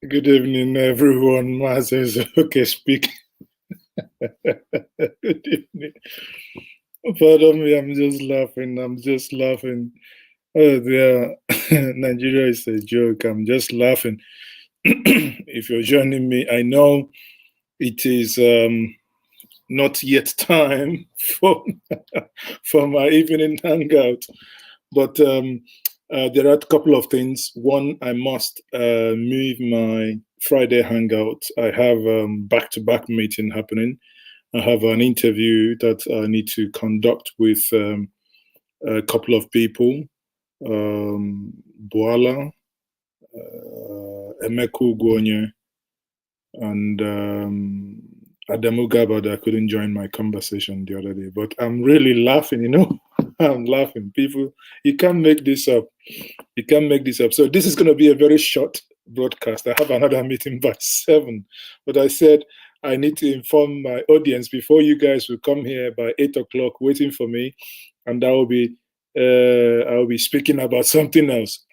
Good evening, everyone. Mazes, okay, speak. Good evening. Pardon me, I'm just laughing. I'm just laughing. Oh, dear. Nigeria is a joke. I'm just laughing. If you're joining me, I know it is not yet time for for my evening hangout, but there are a couple of things. One, I must move my Friday hangout. I have back-to-back meeting happening. I have an interview that I need to conduct with a couple of people. Boala, Emeku Gwonye, and Adamu Gabada couldn't join my conversation the other day, but I'm really laughing, I'm laughing. People, you can't make this up. You can't make this up. So this is going to be a very short broadcast. I have another meeting by 7, but I said I need to inform my audience before you guys will come here by 8 o'clock waiting for me, and I will be speaking about something else.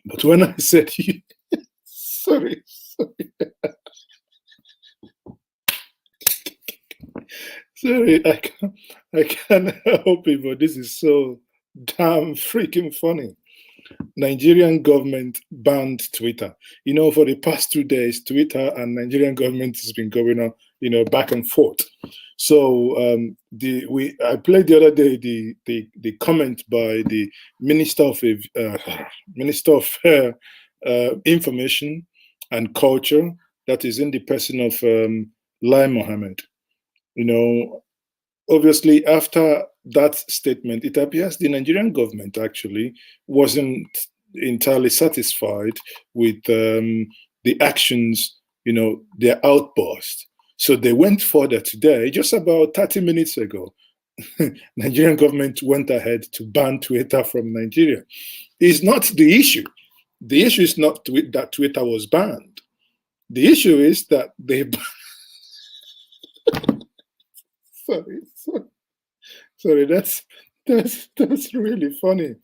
But when I said, sorry. Sorry, I can't help it, but this is so damn freaking funny. Nigerian government banned Twitter. For the past 2 days, Twitter and Nigerian government has been going on, back and forth. So I played the other day the comment by the Minister of Information and Culture, that is in the person of Lai Mohammed. Obviously, after that statement, it appears the Nigerian government actually wasn't entirely satisfied with the actions, their outburst. So they went further today, just about 30 minutes ago. Nigerian government went ahead to ban Twitter from Nigeria. It's not the issue. The issue is not that Twitter was banned. The issue is that they Sorry, that's really funny.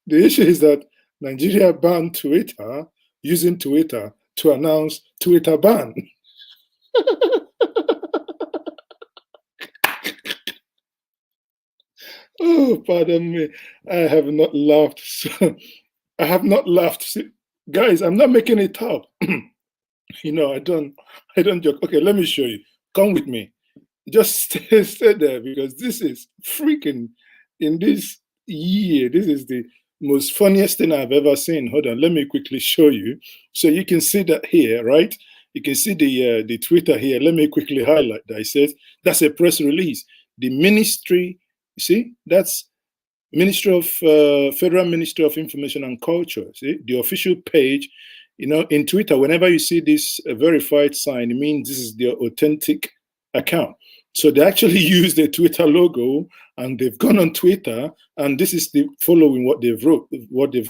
The issue is that Nigeria banned Twitter, using Twitter to announce Twitter ban. Oh, pardon me. I have not laughed. I have not laughed. Guys, I'm not making it up. I don't joke. Okay, let me show you. Come with me. Just stay there, because this is freaking, in this year, this is the most funniest thing I've ever seen. Hold on, let me quickly show you. So you can see that here, right? You can see the Twitter here. Let me quickly highlight that. It says, that's a press release. The ministry, you see, that's Federal Ministry of Information and Culture. See, the official page, in Twitter, whenever you see this verified sign, it means this is their authentic account. So they actually use the Twitter logo, and they've gone on Twitter, and this is the following what they've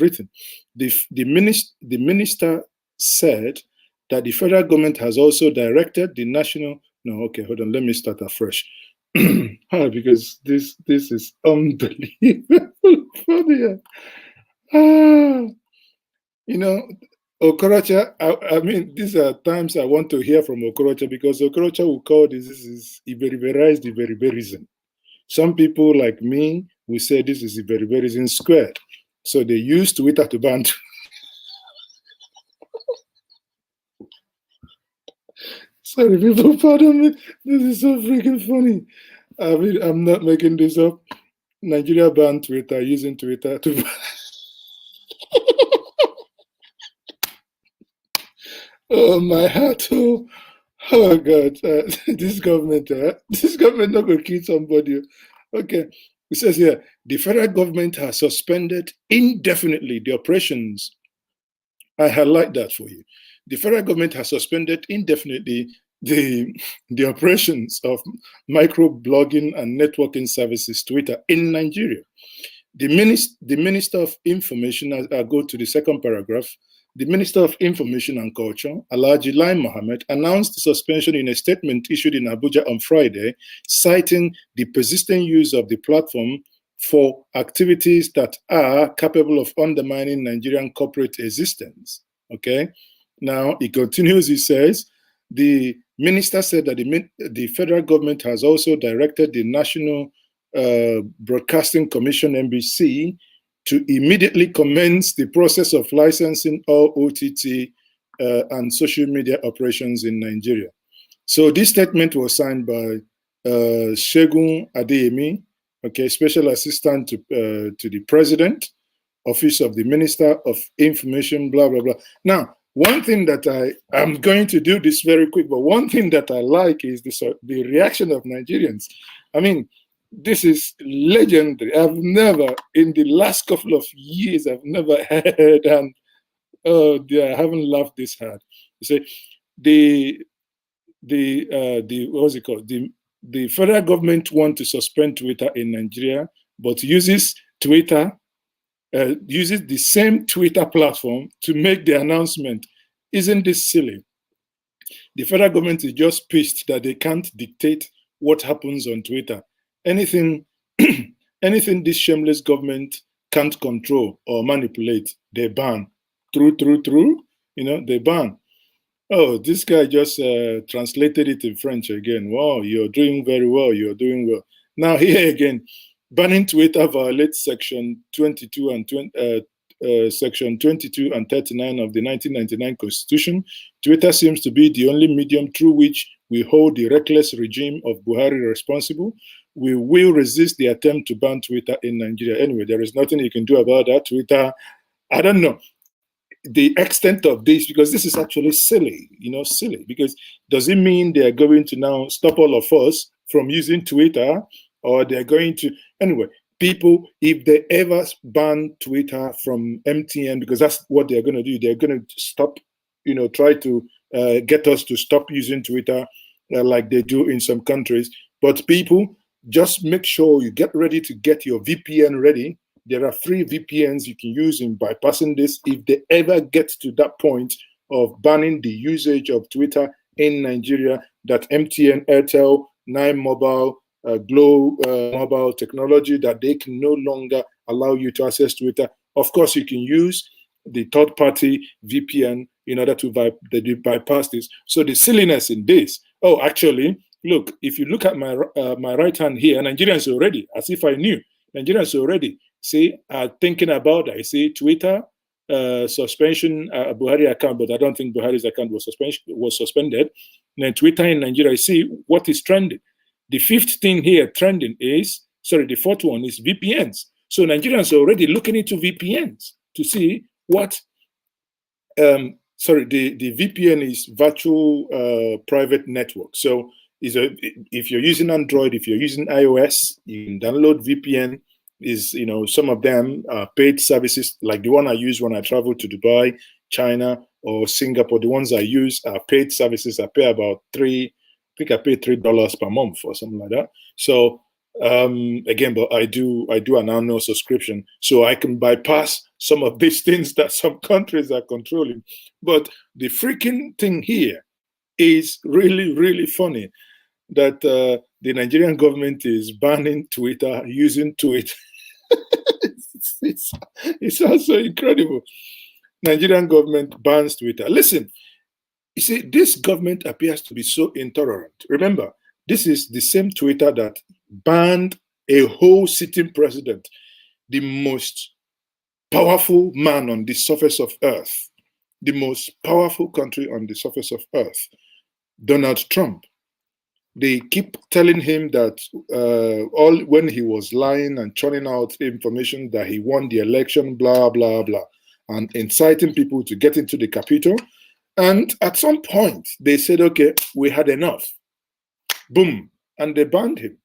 written. The minister said that the federal government has also directed the national. No, okay, hold on. Let me start afresh. Because this is unbelievable. Okorocha, I mean, these are times I want to hear from Okorocha, because Okorocha will call this is Iberiberized Iberiberism. Some people like me will say this is Iberiberism squared. So they use Twitter to ban. Sorry, people, pardon me. This is so freaking funny. I mean, I'm not making this up. Nigeria banned Twitter, using Twitter to ban. Oh, my heart. Oh God, this government not going to kill somebody. Okay, it says here, the federal government has suspended indefinitely the operations. I highlight that for you. The federal government has suspended indefinitely the operations of microblogging and networking services, Twitter, in Nigeria. The Minister of Information, I'll go to the second paragraph. The Minister of Information and Culture, Alhaji Lai Mohammed, announced the suspension in a statement issued in Abuja on Friday, citing the persistent use of the platform for activities that are capable of undermining Nigerian corporate existence. Okay? Now, he continues, he says, the minister said that the federal government has also directed the National Broadcasting Commission, NBC, to immediately commence the process of licensing all OTT and social media operations in Nigeria. So this statement was signed by Segun Adeyemi, okay, Special Assistant to the President, Office of the Minister of Information, blah, blah, blah. Now, one thing that I'm going to do this very quick, but one thing that I like is the reaction of Nigerians. I mean, this is legendary. I've never, in the last couple of years, I've never heard, and I haven't laughed this hard. You say, what's it called? The federal government want to suspend Twitter in Nigeria, but uses the same Twitter platform to make the announcement. Isn't this silly? The federal government is just pissed that they can't dictate what happens on Twitter. Anything, anything this shameless government can't control or manipulate, they ban. True, they ban. Oh, this guy just translated it in French again. Wow, you're doing very well. You're doing well. Now here again, banning Twitter violates Section 22 and Section 22 and 39 of the 1999 Constitution. Twitter seems to be the only medium through which we hold the reckless regime of Buhari responsible. We will resist the attempt to ban Twitter in Nigeria. Anyway, there is nothing you can do about that. Twitter, I don't know the extent of this, because this is actually silly, silly, because does it mean they are going to now stop all of us from using Twitter, or they're going to, anyway, people, if they ever ban Twitter from MTN, because that's what they're going to do, they're going to stop, try to get us to stop using Twitter like they do in some countries. But people, just make sure you get ready to get your VPN ready. There are free VPNs you can use in bypassing this if they ever get to that point of banning the usage of Twitter in Nigeria, that MTN, Airtel, Nine Mobile, Glow Mobile technology, that they can no longer allow you to access Twitter. Of course, you can use the third-party VPN in order to bypass this. So the silliness in this, oh, actually, look, if you look at my right hand here, Nigerians already, as if I knew, Nigerians already, thinking about that. I see Twitter suspension, Buhari account, but I don't think Buhari's account was suspended. And then Twitter in Nigeria, I see what is trending. The fifth thing here trending is, the fourth one is VPNs. So Nigerians are already looking into VPNs to see what, the VPN is virtual private network. So if you're using Android, if you're using iOS, you can download VPN. Some of them are paid services, like the one I use when I travel to Dubai, China, or Singapore. The ones I use are paid services. I pay about I pay $3 per month or something like that. So again, but I do an annual subscription, so I can bypass some of these things that some countries are controlling. But the freaking thing here is really, really funny, that the Nigerian government is banning Twitter, using Twitter. it's also incredible. Nigerian government bans Twitter. Listen, you see, this government appears to be so intolerant. Remember, this is the same Twitter that banned a whole sitting president, the most powerful man on the surface of earth, the most powerful country on the surface of earth, Donald Trump. They keep telling him that when he was lying and churning out information that he won the election, blah, blah, blah, and inciting people to get into the Capitol. And at some point, they said, okay, we had enough. Boom. And they banned him.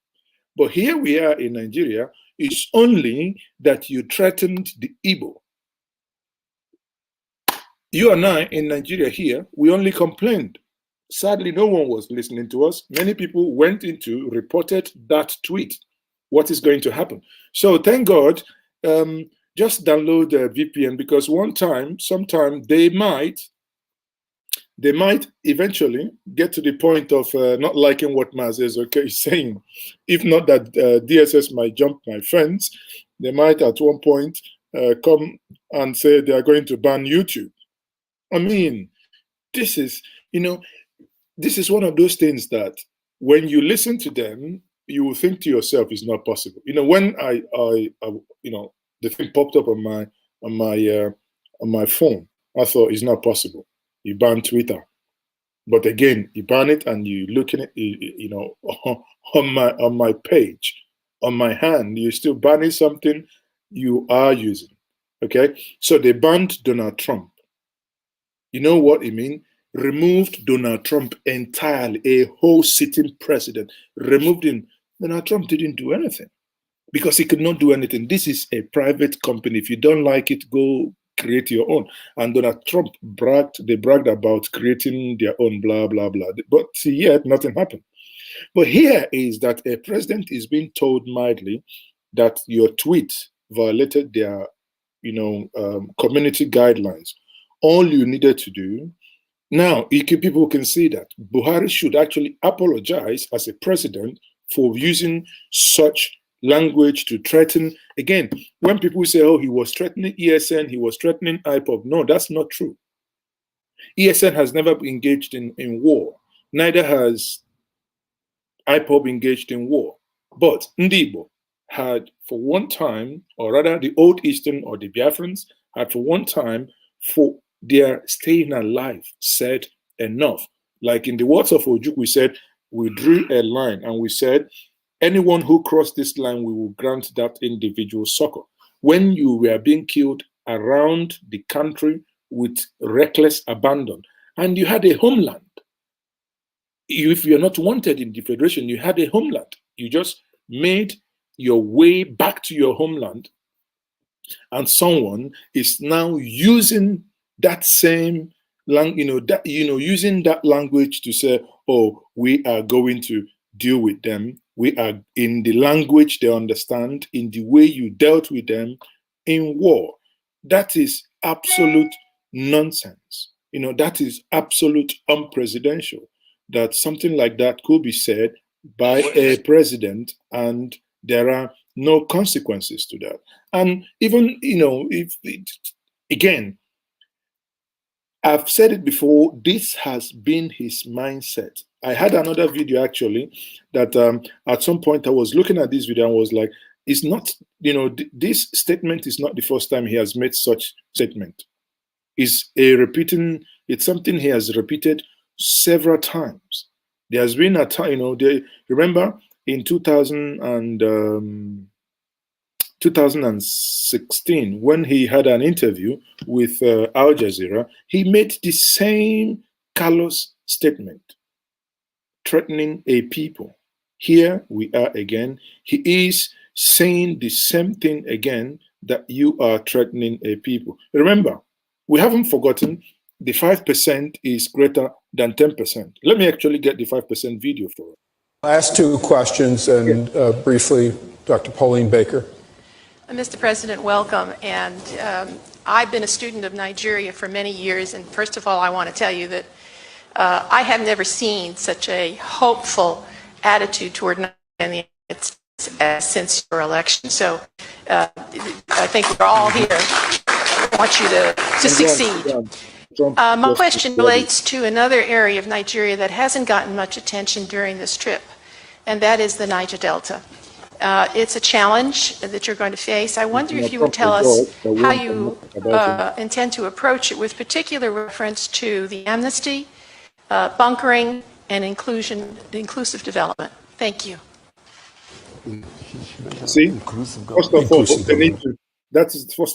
But here we are in Nigeria. It's only that you threatened the Igbo. You and I in Nigeria here, we only complained. Sadly, no one was listening to us. Many people reported that tweet. What is going to happen? So thank God, just download a VPN, because sometime they might eventually get to the point of not liking what Maz is saying. If not that DSS might jump my fence, they might at one point come and say they are going to ban YouTube. I mean, this is, this is one of those things that when you listen to them, you will think to yourself, it's not possible. When I the thing popped up on my phone, I thought it's not possible. You ban Twitter, but again, you ban it, and you look at it, on my page, on my hand, you're still banning something you are using. Okay, so they banned Donald Trump. You know what it means? Removed Donald Trump entirely, a whole sitting president. Removed him. Donald Trump didn't do anything because he could not do anything. This is a private company. If you don't like it, go create your own. And Donald Trump they bragged about creating their own, blah, blah, blah. But yet nothing happened. But here is that a president is being told mildly that your tweet violated their, community guidelines. All you needed to do, now people can see that Buhari should actually apologize as a president for using such language to threaten. Again, when people say, oh, he was threatening ESN, he was threatening IPOB, no, that's not true. ESN has never engaged in war. Neither has IPOB engaged in war. But Igbo had for one time, or rather the Old Eastern or the Biafrans had for one time, for their staying alive, said enough. Like in the words of Ojukwu, we said, we drew a line and we said, anyone who crossed this line, we will grant that individual succor. When you were being killed around the country with reckless abandon, and you had a homeland. If you're not wanted in the Federation, you had a homeland. You just made your way back to your homeland, and someone is now using that same using that language to say, oh, we are going to deal with them. We are in the language they understand, in the way you dealt with them in war. That is absolute nonsense. That is absolute unpresidential, that something like that could be said by a president and there are no consequences to that. And even, again, I've said it before, this has been his mindset. I had another video actually that at some point I was looking at this video and was like, it's not, this statement is not the first time he has made such statement. It's something he has repeated several times. There has been a time, remember in 2016, when he had an interview with Al Jazeera, he made the same callous statement, threatening a people. Here we are again. He is saying the same thing again, that you are threatening a people. Remember, we haven't forgotten the 5% is greater than 10%. Let me actually get the 5% video for it. Last two questions, and briefly, Dr. Pauline Baker. Mr. President, welcome. And I've been a student of Nigeria for many years. And first of all, I want to tell you that I have never seen such a hopeful attitude toward Nigeria in the United States since your election. So I think we're all here. I want you to succeed. My question relates to another area of Nigeria that hasn't gotten much attention during this trip, and that is the Niger Delta. It's a challenge that you're going to face. I wonder if you would tell us how you intend to approach it, with particular reference to the amnesty, bunkering, and inclusive development. Thank you. See, first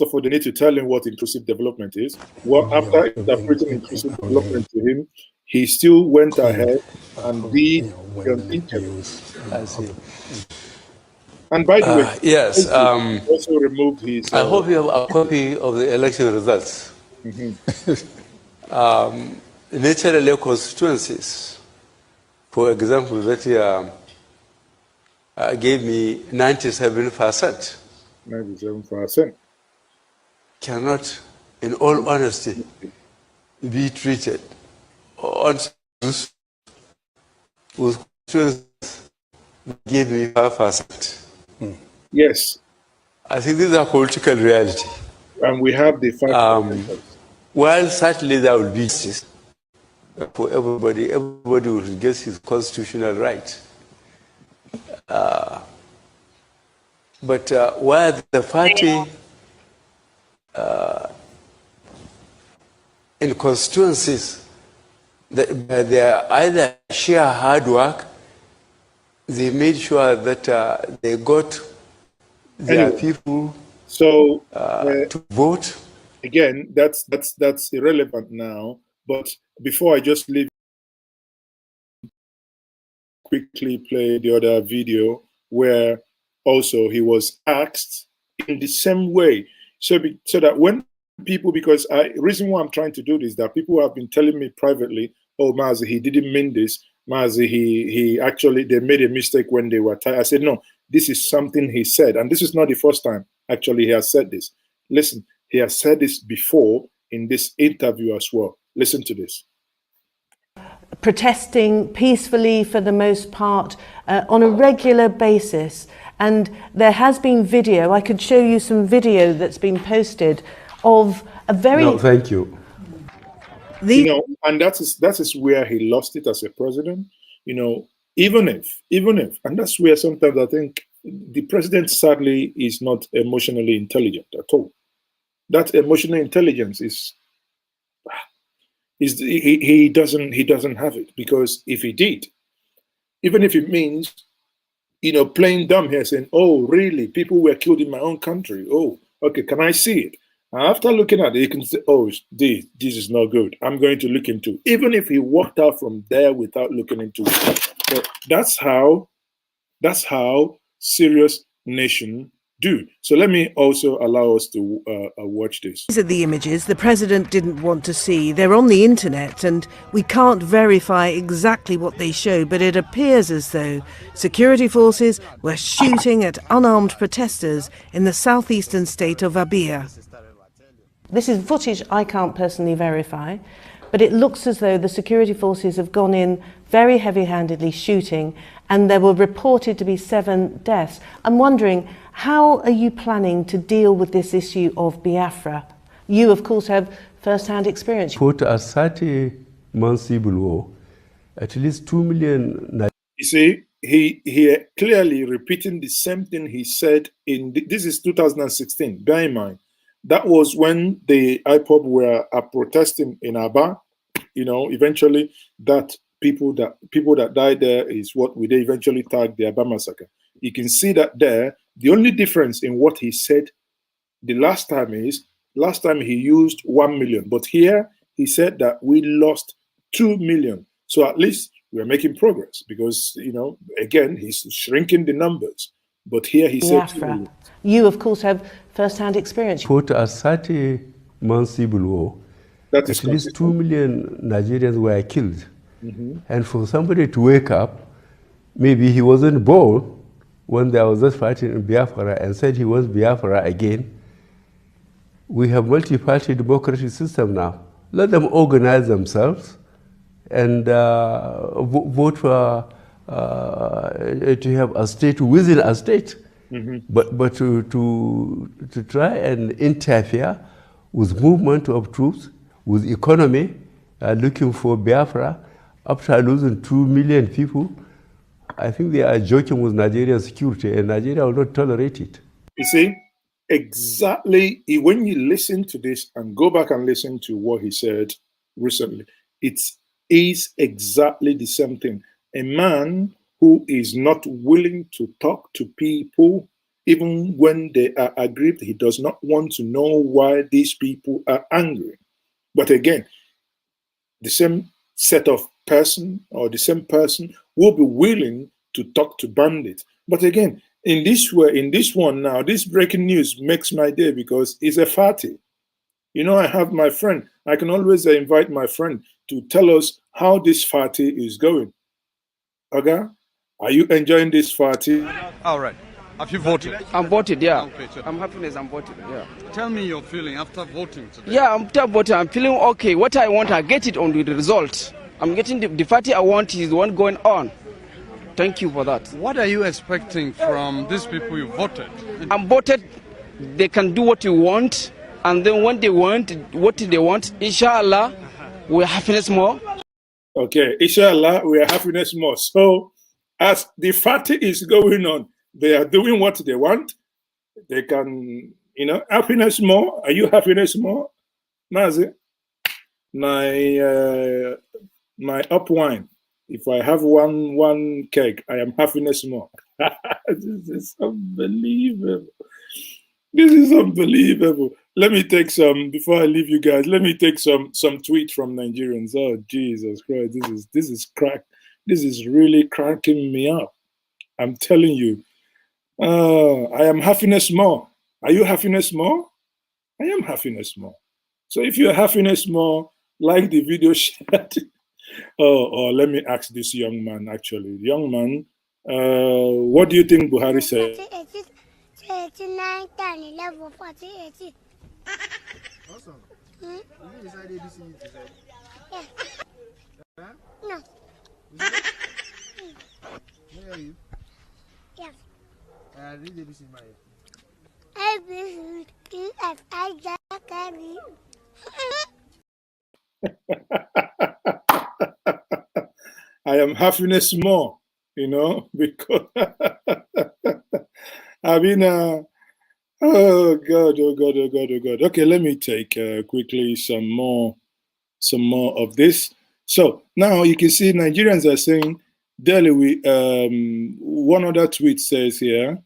of all, they need to tell him what inclusive development is. Well, after interpreting inclusive development to him, he still went ahead and did an interview. And by the way, yes, also removed his. I hope you have a copy of the election results. Naturally, constituencies, for example, that gave me 97%. 97%. Cannot, in all honesty, be treated on with constituencies gave me 5%. Yes. I think this is a political reality. And we have the fact. While certainly there will be justice, for everybody. Everybody will get his constitutional right. But where the party in constituencies, they either share hard work, they made sure that they got their people to vote. Again, that's irrelevant now. But before I just leave, quickly play the other video where also he was asked in the same way, so that when people, because reason why I'm trying to do this, that people have been telling me privately, oh, Mazi, he didn't mean this. Mazi, he actually, they made a mistake when they were tired. I said, no, this is something he said. And this is not the first time, actually, he has said this. Listen, he has said this before in this interview as well. Listen to this. Protesting peacefully for the most part on a regular basis. And there has been video, I could show you some video that's been posted of a very... No, thank you. You know, and that is where he lost it as a president. You know, even if, and that's where sometimes I think the president sadly is not emotionally intelligent at all. That emotional intelligence he doesn't have it, because if he did, even if it means, you know, playing dumb here, saying, oh, really, people were killed in my own country. Oh, okay, can I see it? After looking at it, you can say, oh, this is not good. I'm going to look into it. Even if he walked out from there without looking into it. But that's how serious nation do. So let me also allow us to watch this. These are the images the president didn't want to see. They're on the internet and we can't verify exactly what they show, but it appears as though security forces were shooting at unarmed protesters in the southeastern state of Abia. This is footage I can't personally verify, but it looks as though the security forces have gone in very heavy-handedly shooting, and there were reported to be 7 deaths. I'm wondering, how are you planning to deal with this issue of Biafra? You, of course, have first-hand experience. Put a 30-month civil war, at least 2 million... You see, he clearly repeating the same thing he said in... This is 2016, bear in mind. That was when the IPOB were protesting in Abia. You know, eventually that people that died there is what we eventually tagged the Abia massacre. You can see that there. The only difference in what he said the last time he used 1 million, but here he said that we lost 2 million. So at least we're making progress, because, you know, again, he's shrinking the numbers. But here he said 2 million. You, of course, have first-hand experience. Put a 30-month civil war, that is at least 2 million Nigerians were killed. And for somebody to wake up, maybe he wasn't born when there was this fighting in Biafra and said he wants Biafra again. We have multi-party democratic system now. Let them organize themselves and vote for to have a state within a state. But to try and interfere with movement of troops, with economy, looking for Biafra, after losing 2 million people, I think they are joking with Nigerian security, and Nigeria will not tolerate it. You see, exactly, when you listen to this and go back and listen to what he said recently, it is exactly the same thing. A man who is not willing to talk to people, even when they are aggrieved, he does not want to know why these people are angry. But again, the same set of person or the same person will be willing to talk to bandits. But again, in this one now, this breaking news makes my day, because it's a party. You know, I have my friend. I can always invite my friend to tell us how this party is going. Okay? Are you enjoying this party? All right. Have you voted? I'm voted, yeah. Okay, so I'm happy I'm voted, yeah. tell me your feeling after voting today. Yeah, after voting, I'm feeling okay. What I want, I get it on the result. I'm getting the party I want is the one going on. Thank you for that. What are you expecting from these people you voted? I'm voted, they can do what you want, and then when they want, what they want, inshallah, we'll happiness more. Okay, inshallah, we are happiness more. So, as the party is going on, they are doing what they want. They can, happiness more. Are you happiness more? Mazi, my up wine. If I have one keg, I am happiness more. This is unbelievable. This is unbelievable. Let me take some before I leave you guys. Let me take some tweets from Nigerians. Oh Jesus Christ! This is crack. This is really cracking me up. I'm telling you. I am happiness more. Are you happiness more? I am happiness more. So if you're happiness more, like the video shared. Oh, let me ask this young man. Actually, young man, what do you think Buhari said? 89, 10, 11, 14, 18. Awesome. Hmm? Did you decide ABC to say? Yeah. Huh? No. Where are you? Yes. Read ABC in my ear. A, B, C, D, F, I, J, K, L, I am happiness more, because I mean, oh God, oh God, oh God, oh God. Okay, let me take quickly some more of this. So now you can see Nigerians are saying, Delhi, one other tweet says here,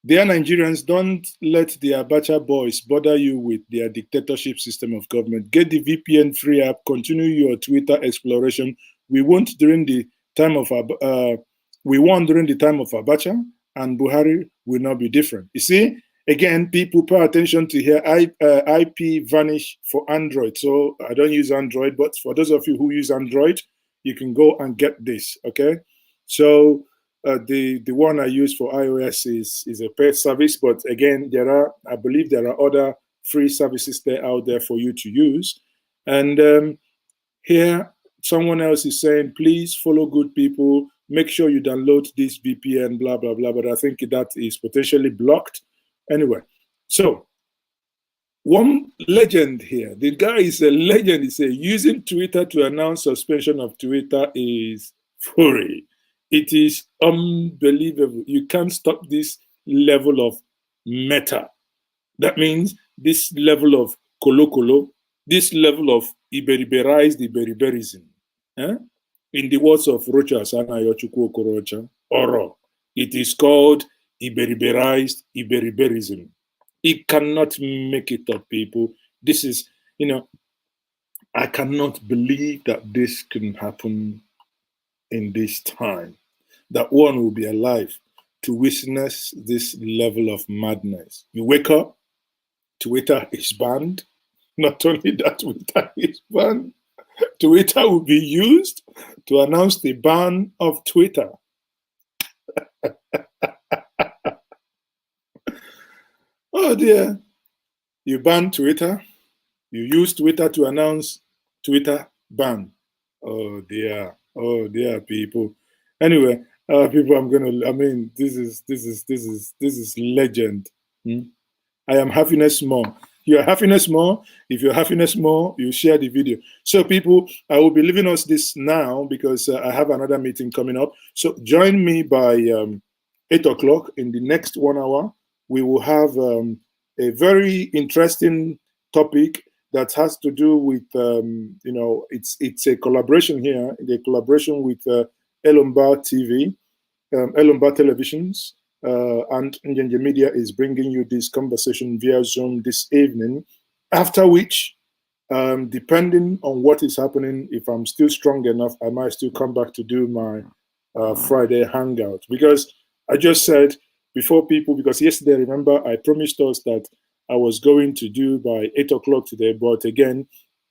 dear Nigerians, don't let the Abacha boys bother you with their dictatorship system of government. Get the VPN free app, continue your Twitter exploration. We won during the time of Abacha, and Buhari will not be different. You see, again, people pay attention to here. IP vanish for Android. So I don't use Android, but for those of you who use Android, you can go and get this. Okay, so the one I use for iOS is a paid service, but again, I believe there are other free services there out there for you to use. And here, someone else is saying, please follow good people. Make sure you download this VPN, blah, blah, blah. But I think that is potentially blocked. Anyway, so one legend here. The guy is a legend. He says, using Twitter to announce suspension of Twitter is fury. It is unbelievable. You can't stop this level of meta. That means this level of kolo, this level of iberiberized iberiberism. In the words of Rocha Asana Yochukwu Okorocha, Oro, it is called iberiberized iberiberism. It cannot make it up, people. This is, I cannot believe that this can happen in this time, that one will be alive to witness this level of madness. You wake up, Twitter is banned. Not only that, Twitter is banned, Twitter will be used to announce the ban of Twitter. Oh dear. You ban Twitter. You use Twitter to announce Twitter ban. Oh dear. Oh dear, people. Anyway, people, this is legend. I am happiness more. Your happiness more. If your happiness more, you share the video. So people, I will be leaving us this now because I have another meeting coming up. So join me by 8 o'clock in the next 1 hour. We will have a very interesting topic that has to do with, it's a collaboration here, a collaboration with Elomba TV, Elomba Televisions, and Njenje Media is bringing you this conversation via Zoom this evening, after which, depending on what is happening, if I'm still strong enough, I might still come back to do my Friday hangout. Because I just said before people, because yesterday, remember, I promised us that I was going to do by 8 o'clock today, but again,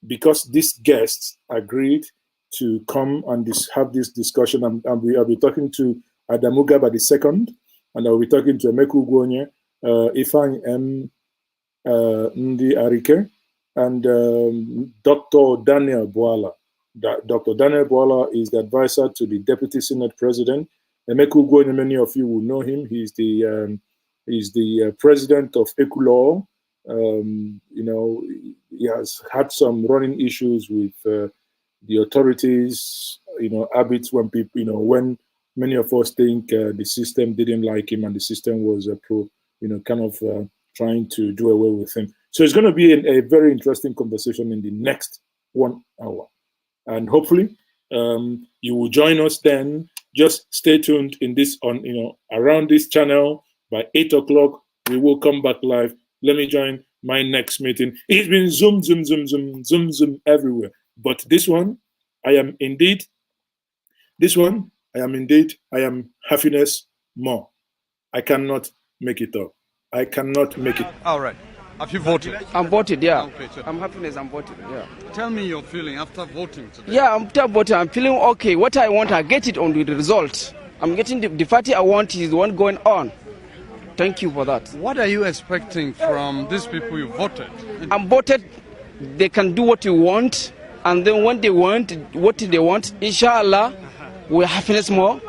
because these guests agreed to come and have this discussion, and I'll be talking to Adamuga by the second, and I'll be talking to Emeku Gwonye, Ifan M. Ndi Arike, and Dr. Daniel Boala. Dr. Daniel Boala is the advisor to the Deputy Senate President. Emeku Gwonye, many of you will know him. He's the president of Ekulor. He has had some running issues with the authorities, habits when people, when many of us think the system didn't like him and the system was trying to do away with him. So it's going to be a very interesting conversation in the next 1 hour. And hopefully you will join us then. Just stay tuned in this around this channel. By 8 o'clock, we will come back live. Let me join my next meeting. It's been zoom, zoom, zoom, zoom, zoom, zoom everywhere. But this one, I am indeed happiness more. I cannot make it up. I cannot make it. All right. Have you voted? I'm voted, yeah. Okay, so I'm happiness, I'm voted, yeah. tell me your feeling after voting today. Yeah, after voting, I'm feeling okay. What I want, I get it on the result. I'm getting the party I want is the one going on. Thank you for that. What are you expecting from these people you voted? I'm voted, they can do what you want, and then when they want, what they want, inshallah, we're happiness more.